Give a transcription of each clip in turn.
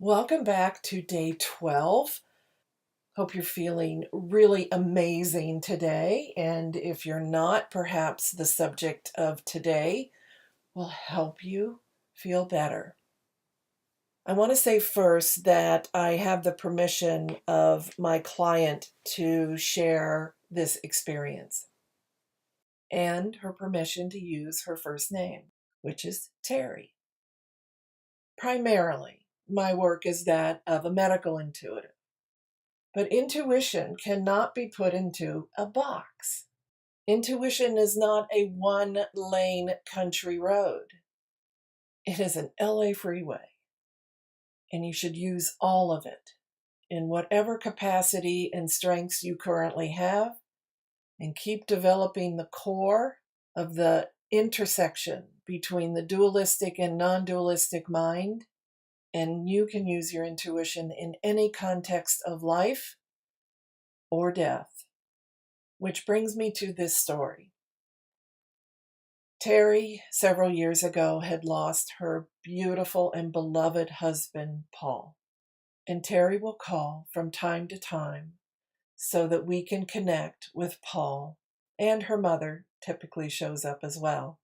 Welcome back to day 12. Hope you're feeling really amazing today. And if you're not, perhaps the subject of today will help you feel better. I want to say first that I have the permission of my client to share this experience and her permission to use her first name, which is Terry. Primarily, my work is that of a medical intuitive. But intuition cannot be put into a box. Intuition is not a one-lane country road. It is an LA freeway, and you should use all of it in whatever capacity and strengths you currently have, and keep developing the core of the intersection between the dualistic and non-dualistic mind, and you can use your intuition in any context of life or death. Which brings me to this story. Terry, several years ago, had lost her beautiful and beloved husband, Paul. And Terry will call from time to time so that we can connect with Paul, and her mother typically shows up as well.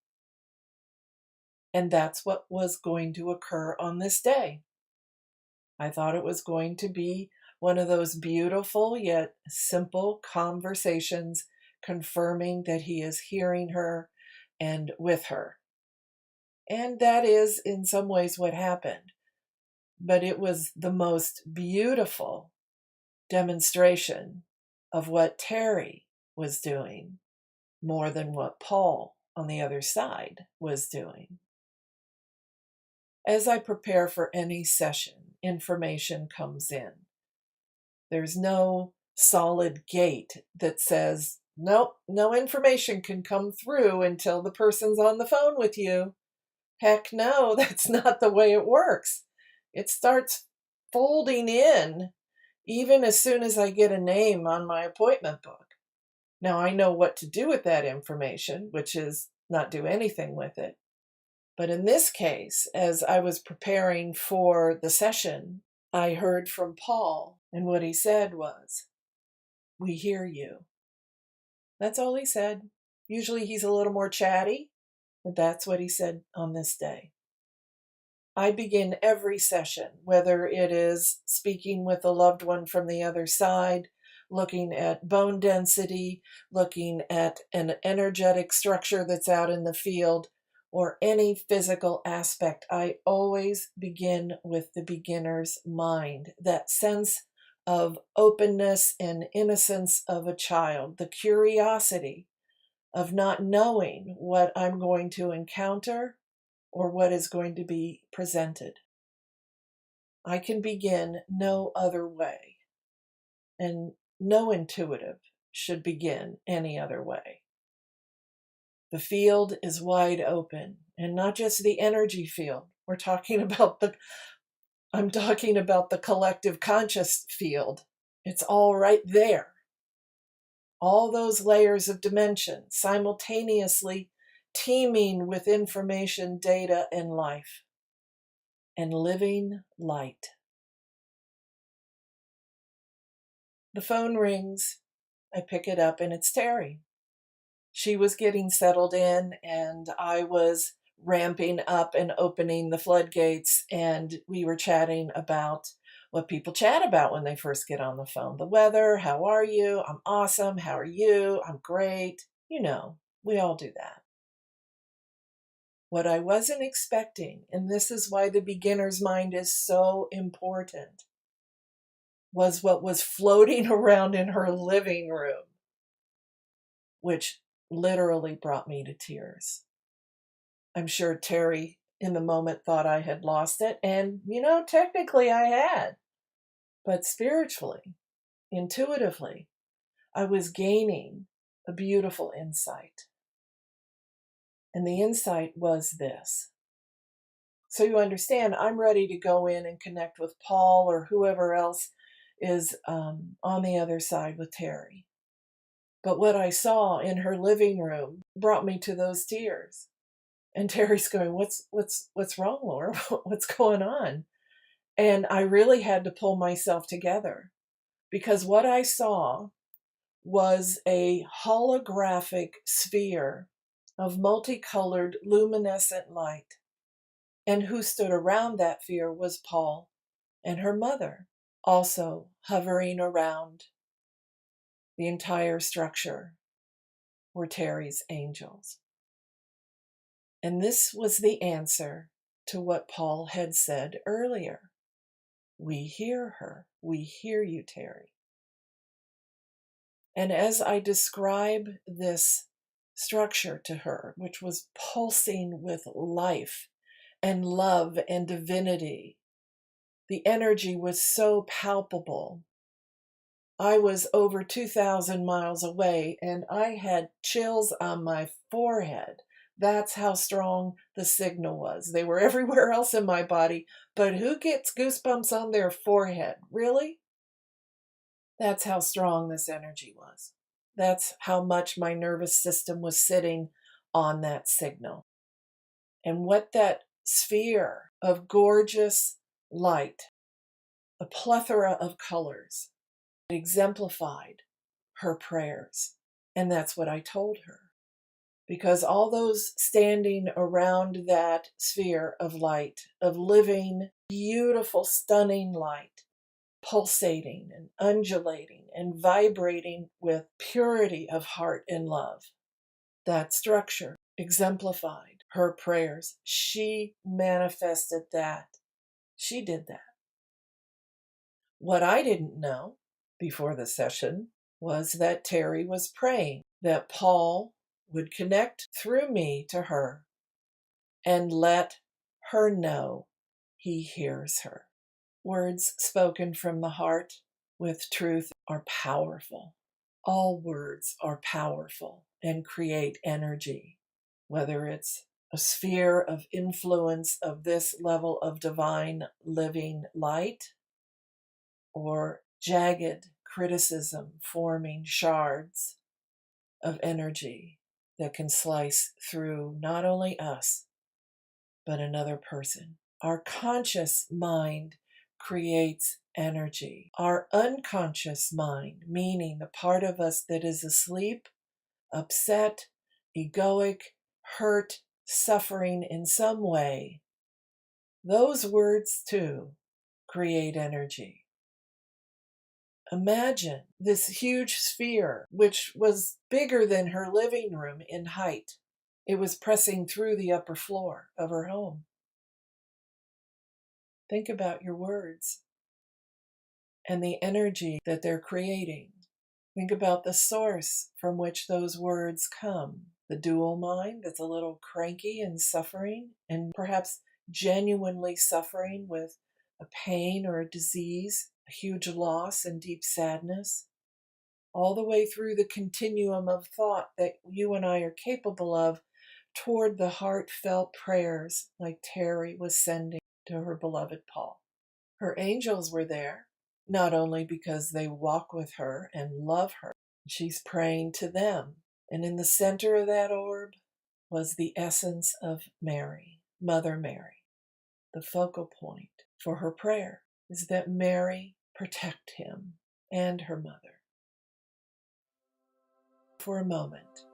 And that's what was going to occur on this day. I thought it was going to be one of those beautiful yet simple conversations confirming that he is hearing her and with her. And that is in some ways what happened. But it was the most beautiful demonstration of what Terry was doing more than what Paul on the other side was doing. As I prepare for any session, information comes in. There's no solid gate that says, nope, no information can come through until the person's on the phone with you. Heck no, that's not the way it works. It starts folding in even as soon as I get a name on my appointment book. Now I know what to do with that information, which is not do anything with it. But in this case, as I was preparing for the session, I heard from Paul, and what he said was, "We hear you." That's all he said. Usually he's a little more chatty, but that's what he said on this day. I begin every session, whether it is speaking with a loved one from the other side, looking at bone density, looking at an energetic structure that's out in the field, or any physical aspect, I always begin with the beginner's mind, that sense of openness and innocence of a child, the curiosity of not knowing what I'm going to encounter or what is going to be presented. I can begin no other way, and no intuitive should begin any other way. The field is wide open, and not just the energy field. I'm talking about the collective conscious field. It's all right there. All those layers of dimension simultaneously teeming with information, data, and life, and living light. The phone rings. I pick it up, and it's Terry. She was getting settled in, and I was ramping up and opening the floodgates, and we were chatting about what people chat about when they first get on the phone. The weather, how are you? I'm awesome. How are you? I'm great. You know, we all do that. What I wasn't expecting, and this is why the beginner's mind is so important, was what was floating around in her living room, which literally brought me to tears. I'm sure Terry, in the moment, thought I had lost it. And, technically I had. But spiritually, intuitively, I was gaining a beautiful insight. And the insight was this. So you understand, I'm ready to go in and connect with Paul or whoever else is on the other side with Terry. But what I saw in her living room brought me to those tears. And Terry's going, what's wrong, Laura? What's going on? And I really had to pull myself together because what I saw was a holographic sphere of multicolored luminescent light. And who stood around that sphere was Paul and her mother, also hovering around the entire structure were Terry's angels. And this was the answer to what Paul had said earlier. We hear her. We hear you, Terry. And as I describe this structure to her, which was pulsing with life and love and divinity, the energy was so palpable. I was over 2,000 miles away and I had chills on my forehead. That's how strong the signal was. They were everywhere else in my body, but who gets goosebumps on their forehead? Really? That's how strong this energy was. That's how much my nervous system was sitting on that signal. And what that sphere of gorgeous light, a plethora of colors, exemplified her prayers. And that's what I told her. Because all those standing around that sphere of light, of living, beautiful, stunning light, pulsating and undulating and vibrating with purity of heart and love, that structure exemplified her prayers. She manifested that. She did that. What I didn't know before the session was that Terry was praying that Paul would connect through me to her and let her know he hears her. Words spoken from the heart with truth are powerful. All words are powerful and create energy, whether it's a sphere of influence of this level of divine living light or jagged criticism forming shards of energy that can slice through not only us, but another person. Our conscious mind creates energy. Our unconscious mind, meaning the part of us that is asleep, upset, egoic, hurt, suffering in some way, those words too create energy. Imagine this huge sphere, which was bigger than her living room in height. It was pressing through the upper floor of her home. Think about your words and the energy that they're creating. Think about the source from which those words come. The dual mind that's a little cranky and suffering, and perhaps genuinely suffering with a pain or a disease, a huge loss and deep sadness, all the way through the continuum of thought that you and I are capable of toward the heartfelt prayers like Terry was sending to her beloved Paul. Her angels were there, not only because they walk with her and love her, she's praying to them. And in the center of that orb was the essence of Mary, Mother Mary. The focal point for her prayer is that Mary protect him and her mother. For a moment,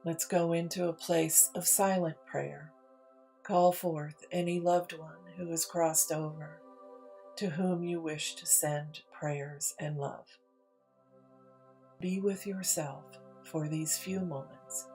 let's go into a place of silent prayer. Call forth any loved one who has crossed over, to whom you wish to send prayers and love. Be with yourself for these few moments.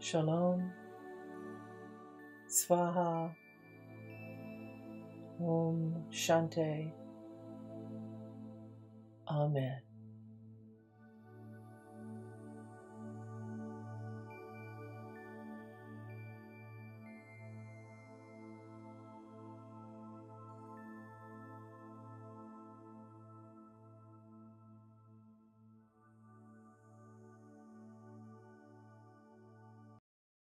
Shalom. Svaha. Om Shanti. Amen.